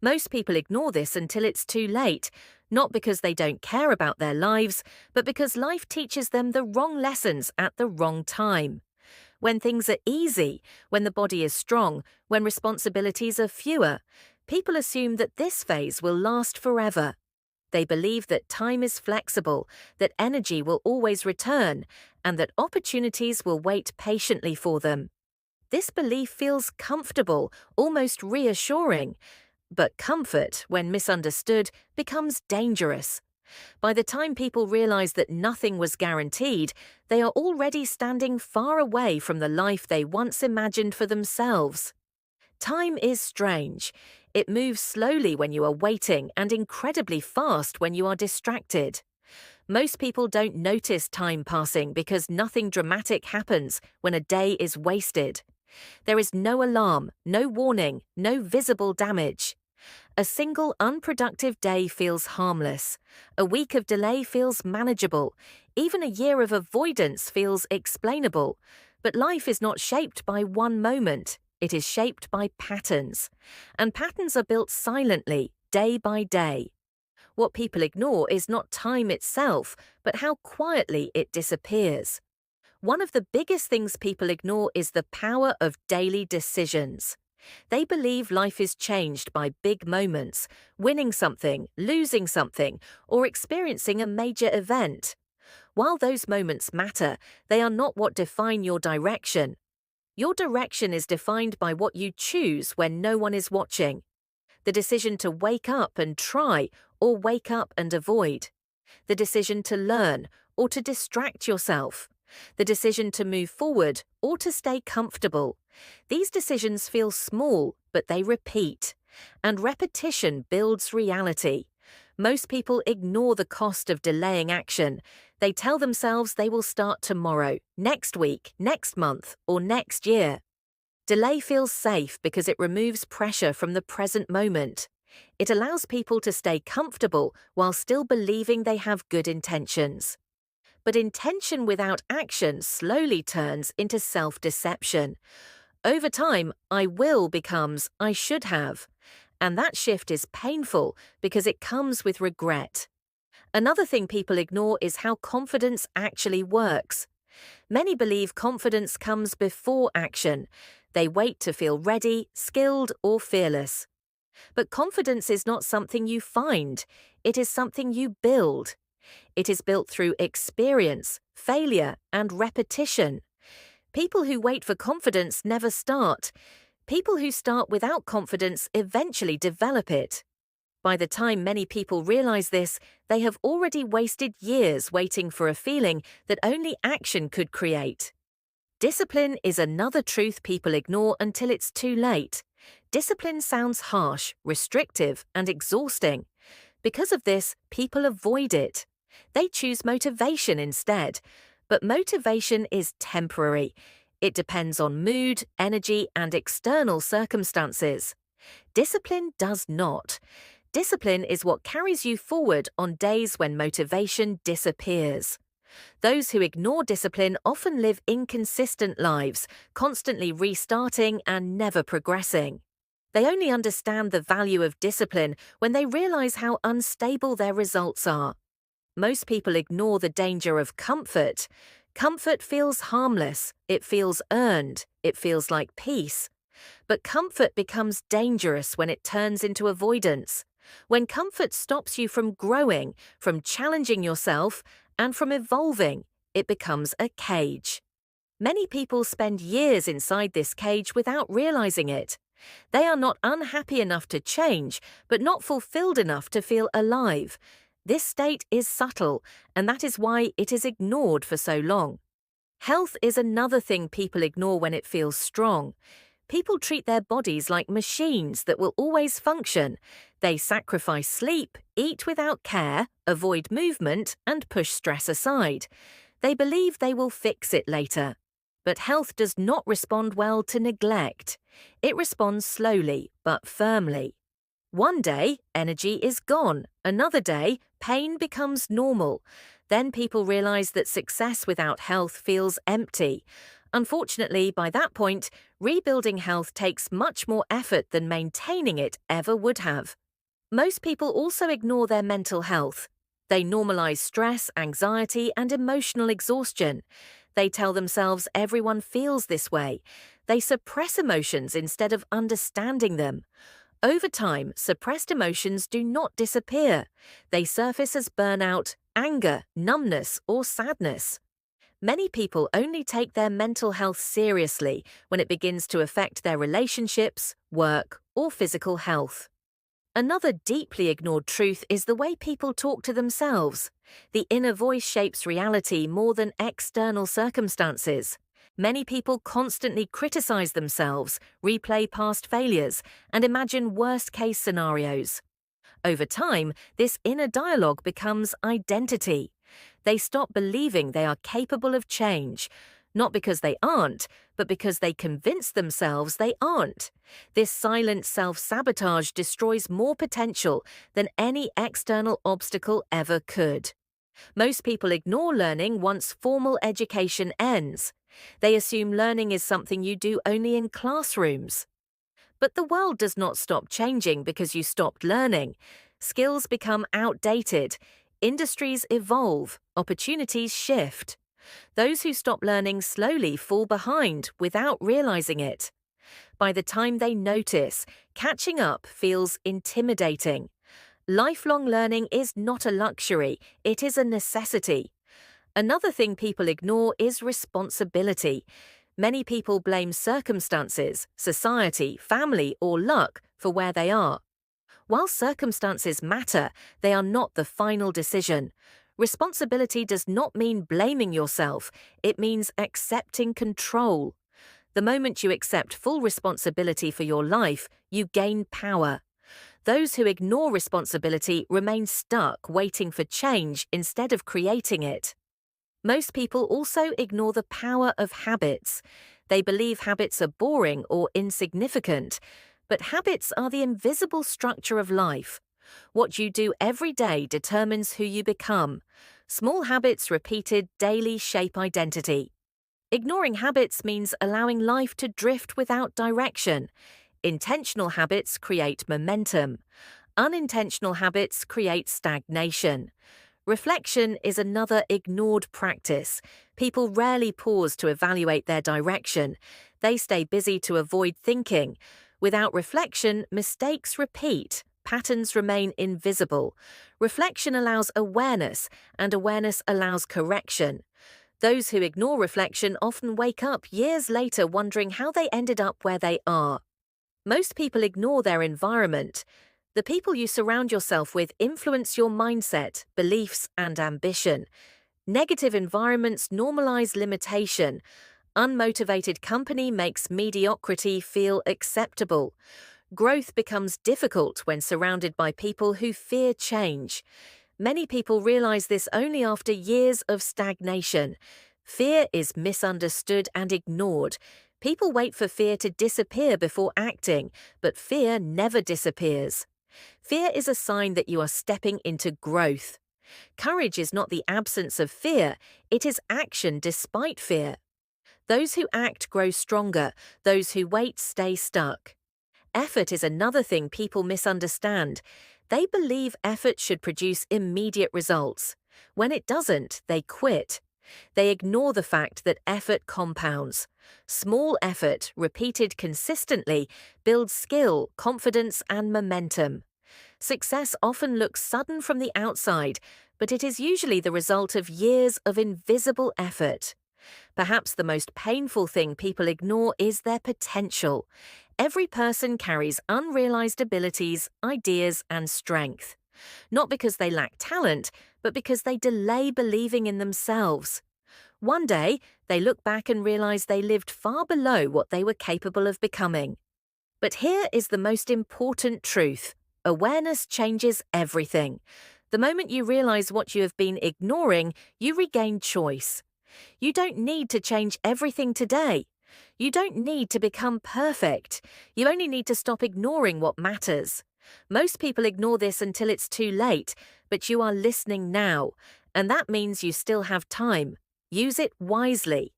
Most people ignore this until it's too late, not because they don't care about their lives, but because life teaches them the wrong lessons at the wrong time. When things are easy, when the body is strong, when responsibilities are fewer, people assume that this phase will last forever. They believe that time is flexible, that energy will always return, and that opportunities will wait patiently for them. This belief feels comfortable, almost reassuring, but comfort, when misunderstood, becomes dangerous. By the time people realize that nothing was guaranteed, they are already standing far away from the life they once imagined for themselves. Time is strange. It moves slowly when you are waiting and incredibly fast when you are distracted. Most people don't notice time passing because nothing dramatic happens when a day is wasted. There is no alarm, no warning, no visible damage. A single unproductive day feels harmless. A week of delay feels manageable. Even a year of avoidance feels explainable. But life is not shaped by one moment. It is shaped by patterns. And patterns are built silently, day by day. What people ignore is not time itself, but how quietly it disappears. One of the biggest things people ignore is the power of daily decisions. They believe life is changed by big moments, winning something, losing something, or experiencing a major event. While those moments matter, they are not what define your direction. Your direction is defined by what you choose when no one is watching. The decision to wake up and try, or wake up and avoid. The decision to learn, or to distract yourself. The decision to move forward, or to stay comfortable. These decisions feel small, but they repeat. And repetition builds reality. Most people ignore the cost of delaying action. They tell themselves they will start tomorrow, next week, next month, or next year. Delay feels safe because it removes pressure from the present moment. It allows people to stay comfortable while still believing they have good intentions. But intention without action slowly turns into self-deception. Over time, I will becomes I should have. And that shift is painful because it comes with regret. Another thing people ignore is how confidence actually works. Many believe confidence comes before action. They wait to feel ready, skilled, or fearless. But confidence is not something you find. It is something you build. It is built through experience, failure, and repetition. People who wait for confidence never start. People who start without confidence eventually develop it. By the time many people realize this, they have already wasted years waiting for a feeling that only action could create. Discipline is another truth people ignore until it's too late. Discipline sounds harsh, restrictive, and exhausting. Because of this, people avoid it. They choose motivation instead. But motivation is temporary. It depends on mood, energy, and external circumstances. Discipline does not. Discipline is what carries you forward on days when motivation disappears. Those who ignore discipline often live inconsistent lives, constantly restarting and never progressing. They only understand the value of discipline when they realize how unstable their results are. Most people ignore the danger of comfort. Comfort feels harmless, it feels earned, it feels like peace. But comfort becomes dangerous when it turns into avoidance. When comfort stops you from growing, from challenging yourself, and from evolving, it becomes a cage. Many people spend years inside this cage without realizing it. They are not unhappy enough to change, but not fulfilled enough to feel alive. This state is subtle, and that is why it is ignored for so long. Health is another thing people ignore when it feels strong. People treat their bodies like machines that will always function. They sacrifice sleep, eat without care, avoid movement, and push stress aside. They believe they will fix it later. But health does not respond well to neglect. It responds slowly but firmly. One day, energy is gone. Another day, pain becomes normal. Then people realize that success without health feels empty. Unfortunately, by that point, rebuilding health takes much more effort than maintaining it ever would have. Most people also ignore their mental health. They normalize stress, anxiety, and emotional exhaustion. They tell themselves everyone feels this way. They suppress emotions instead of understanding them. Over time, suppressed emotions do not disappear. They surface as burnout, anger, numbness, or sadness. Many people only take their mental health seriously when it begins to affect their relationships, work, or physical health. Another deeply ignored truth is the way people talk to themselves. The inner voice shapes reality more than external circumstances. Many people constantly criticize themselves, replay past failures, and imagine worst-case scenarios. Over time, this inner dialogue becomes identity. They stop believing they are capable of change, not because they aren't, but because they convince themselves they aren't. This silent self-sabotage destroys more potential than any external obstacle ever could. Most people ignore learning once formal education ends. They assume learning is something you do only in classrooms. But the world does not stop changing because you stopped learning. Skills become outdated. Industries evolve. Opportunities shift. Those who stop learning slowly fall behind without realizing it. By the time they notice, catching up feels intimidating. Lifelong learning is not a luxury, it is a necessity. Another thing people ignore is responsibility. Many people blame circumstances, society, family, or luck for where they are. While circumstances matter, they are not the final decision. Responsibility does not mean blaming yourself, it means accepting control. The moment you accept full responsibility for your life, you gain power. Those who ignore responsibility remain stuck waiting for change instead of creating it. Most people also ignore the power of habits. They believe habits are boring or insignificant, but habits are the invisible structure of life. What you do every day determines who you become. Small habits repeated daily shape identity. Ignoring habits means allowing life to drift without direction. Intentional habits create momentum. Unintentional habits create stagnation. Reflection is another ignored practice. People rarely pause to evaluate their direction. They stay busy to avoid thinking. Without reflection, mistakes repeat. Patterns remain invisible. Reflection allows awareness, and awareness allows correction. Those who ignore reflection often wake up years later wondering how they ended up where they are. Most people ignore their environment. The people you surround yourself with influence your mindset, beliefs, and ambition. Negative environments normalize limitation. Unmotivated company makes mediocrity feel acceptable. Growth becomes difficult when surrounded by people who fear change. Many people realize this only after years of stagnation. Fear is misunderstood and ignored. People wait for fear to disappear before acting, but fear never disappears. Fear is a sign that you are stepping into growth. Courage is not the absence of fear, it is action despite fear. Those who act grow stronger, those who wait stay stuck. Effort is another thing people misunderstand. They believe effort should produce immediate results. When it doesn't, they quit. They ignore the fact that effort compounds. Small effort, repeated consistently, builds skill, confidence, and momentum. Success often looks sudden from the outside, but it is usually the result of years of invisible effort. Perhaps the most painful thing people ignore is their potential. Every person carries unrealized abilities, ideas, and strength. Not because they lack talent, but because they delay believing in themselves. One day, they look back and realize they lived far below what they were capable of becoming. But here is the most important truth. Awareness changes everything. The moment you realize what you have been ignoring, you regain choice. You don't need to change everything today. You don't need to become perfect. You only need to stop ignoring what matters. Most people ignore this until it's too late, but you are listening now, and that means you still have time. Use it wisely.